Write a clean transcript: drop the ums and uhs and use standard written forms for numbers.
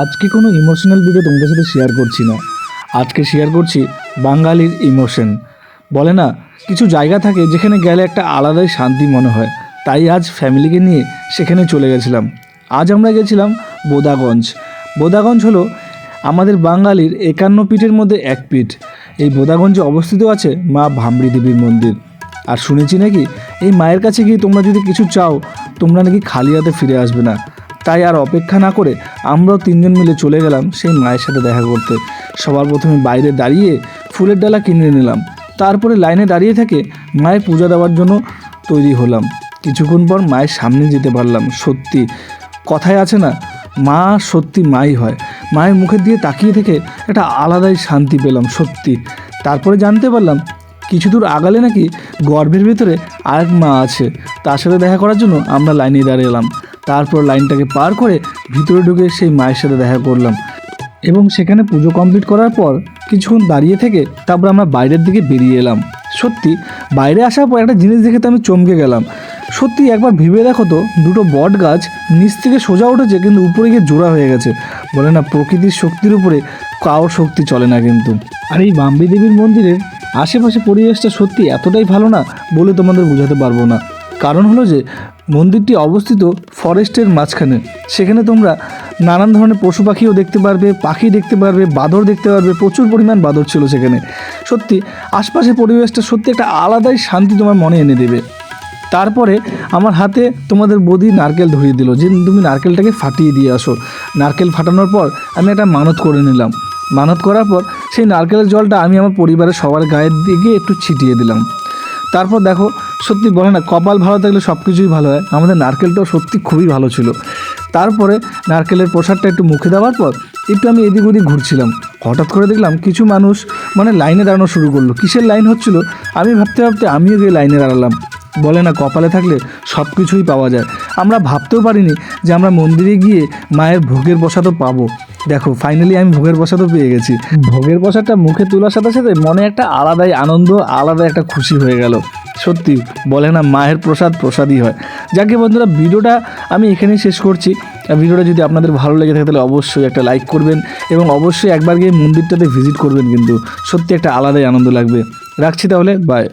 আজকে কোনো emotional video তোমাদের সাথে শেয়ার করছি না। আজকে শেয়ার করছি বাঙালির ইমোশন। বলে না, কিছু জায়গা থাকে যেখানে গেলে একটা আলাদাই শান্তি মনে হয়। তাই আজ ফ্যামিলিকে নিয়ে সেখানে চলে গেছিলাম। আজ আমরা গেছিলাম বোদাগঞ্জ। বোদাগঞ্জ হলো আমাদের বাঙালির 51 পীঠের মধ্যে এক পীঠ। এই বোদাগঞ্জে অবস্থিত আছে মা ভামড়ি দেবীর মন্দির। আর শুনেছি নাকি এই মায়ের কাছে গিয়ে তোমরা যদি কিছু চাও, তোমরা নাকি খালি হাতে ফিরে আসবে না। তাই আর অপেক্ষা না করে আমরাও তিনজন মিলে চলে গেলাম সেই মায়ের সাথে দেখা করতে। সবার প্রথমে বাইরে দাঁড়িয়ে ফুলের ডালা কিনে নিলাম। তারপরে লাইনে দাঁড়িয়ে থেকে মায়ের পূজা দেওয়ার জন্য তৈরি হলাম। কিছুক্ষণ পর মায়ের সামনে যেতে পারলাম। সত্যি কথায় আছে না, মা সত্যি মাই হয়। মায়ের মুখের দিয়ে তাকিয়ে থেকে একটা আলাদাই শান্তি পেলাম সত্যি। তারপরে জানতে পারলাম কিছু দূর আগালে নাকি গর্ভের ভেতরে আরেক মা আছে। তার সাথে দেখা করার জন্য আমরা লাইনে দাঁড়িয়েলাম। তারপর লাইনটাকে পার করে ভিতরে ঢুকে সেই মায়ের সাথে দেখা করলাম এবং সেখানে পুজো কমপ্লিট করার পর কিছুক্ষণ দাঁড়িয়ে থেকে তারপর আমরা বাইরের দিকে বেরিয়ে এলাম। সত্যি বাইরে আসার পর একটা জিনিস দেখে তো আমি চমকে গেলাম। সত্যি একবার ভেবে দেখো তো, দুটো বট গাছ নিচ থেকে সোজা উঠেছে কিন্তু উপরে গিয়ে জোড়া হয়ে গেছে। বলে না, প্রকৃতির শক্তির উপরে কারোর শক্তি চলে না কিন্তু। আর এই ভামড়ি দেবীর মন্দিরের আশেপাশে পরিবেশটা সত্যি এতটাই ভালো না বলে তোমাদের বোঝাতে পারবো না। কারণ হলো যে মন্দিরটি অবস্থিত ফরেস্টের মাঝখানে। সেখানে তোমরা নানান ধরনের পশু পাখিও দেখতে পারবে, পাখি দেখতে পারবে, বাঁদর দেখতে পারবে। প্রচুর পরিমাণ বাঁদর ছিল সেখানে। সত্যি আশপাশের পরিবেশটা সত্যি একটা আলাদাই শান্তি তোমার মনে এনে দেবে। তারপরে আমার হাতে তোমাদের বৌদি নারকেল ধরিয়ে দিল যে তুমি নারকেলটাকে ফাটিয়ে দিয়ে আসো। নারকেল ফাটানোর পর আমি একটা মানত করে নিলাম। মানত করার পর সেই নারকেলের জলটা আমি আমার পরিবারের সবার গায়ের দিকে একটু ছিটিয়ে দিলাম। তারপর দেখো, সত্যি বলে না, কপাল ভালো থাকলে সব কিছুই ভালো হয়। আমাদের নারকেলটাও সত্যি খুবই ভালো ছিল। তারপরে নারকেলের প্রসাদটা একটু মুখে দেওয়ার পর একটু আমি এদিক ওদিক ঘুরছিলাম। হঠাৎ করে দেখলাম কিছু মানুষ লাইনে দাঁড়ানো শুরু করলো। কিসের লাইন হচ্ছিল আমি ভাবতে ভাবতে আমিও গিয়ে লাইনে দাঁড়ালাম। বলে না, কপালে থাকলে সব কিছুই পাওয়া যায়। আমরা ভাবতেও পারিনি যে আমরা মন্দিরে গিয়ে মায়ের ভোগের প্রসাদও পাবো। দেখো, ফাইনালি আমি ভোগের প্রসাদও পেয়ে গেছি। ভোগের প্রসাদটা মুখে তোলার সাথে সাথে মনে একটা আলাদাই আনন্দ, আলাদা একটা খুশি হয়ে গেল। সত্যি বলে না, মায়ের প্রসাদ প্রসাদই হয়। যাকে বন্ধুরা, ভিডিওটা আমি এখানেই শেষ করছি। ভিডিওটা যদি আপনাদের ভালো লেগে থাকে তাহলে অবশ্যই একটা লাইক করবেন এবং অবশ্যই একবার গিয়ে মন্দিরটাতে ভিজিট করবেন। কিন্তু সত্যি একটা আলাদাই আনন্দ লাগবে। রাখছি তাহলে, বাই।